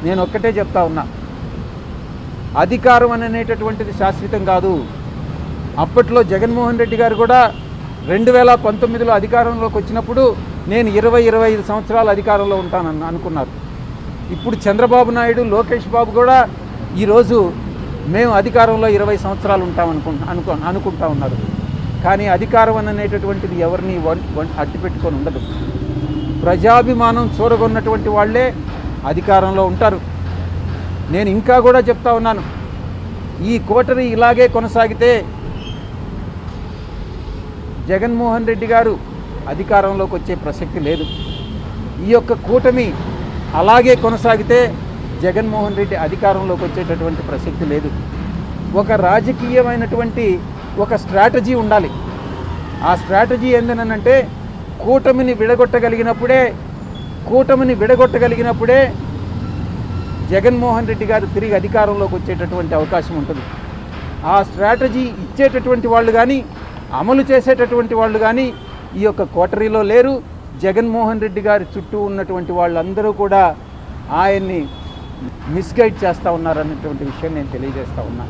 నేను ఒక్కటే చెప్తా ఉన్నా, అధికారం అనేటటువంటిది శాశ్వతం కాదు. అప్పట్లో జగన్మోహన్ రెడ్డి గారు కూడా 2019లో అధికారంలోకి వచ్చినప్పుడు నేను 20-25 సంవత్సరాలు అధికారంలో ఉంటానని అనుకున్నారు. ఇప్పుడు చంద్రబాబు నాయుడు, లోకేష్ బాబు కూడా ఈరోజు మేము అధికారంలో 20 సంవత్సరాలు అనుకుంటా ఉన్నారు. కానీ అధికారం అనేటటువంటిది ఎవరిని అట్టిపెట్టుకొని ఉండదు. ప్రజాభిమానం చూరగొన్నటువంటి వాళ్ళే అధికారంలో ఉంటారు. నేను ఇంకా కూడా చెప్తా ఉన్నాను, ఈ కోటరీ ఇలాగే కొనసాగితే జగన్మోహన్ రెడ్డి గారు అధికారంలోకి వచ్చే ప్రసక్తి లేదు. ఈ యొక్క కూటమి అలాగే కొనసాగితే జగన్మోహన్ రెడ్డి అధికారంలోకి వచ్చేటటువంటి ప్రసక్తి లేదు. ఒక రాజకీయమైనటువంటి ఒక స్ట్రాటజీ ఉండాలి. ఆ స్ట్రాటజీ ఏందనంటే కూటమిని విడగొట్టగలిగినప్పుడే జగన్మోహన్ రెడ్డి గారు తిరిగి అధికారంలోకి వచ్చేటటువంటి అవకాశం ఉంటుంది. ఆ స్ట్రాటజీ ఇచ్చేటటువంటి వాళ్ళు కానీ, అమలు చేసేటటువంటి వాళ్ళు కానీ ఈ యొక్క కోటరీలో లేరు. జగన్మోహన్ రెడ్డి గారి చుట్టూ ఉన్నటువంటి వాళ్ళందరూ కూడా ఆయన్ని మిస్గైడ్ చేస్తూ ఉన్నారన్నటువంటి విషయం నేను తెలియజేస్తూ ఉన్నా.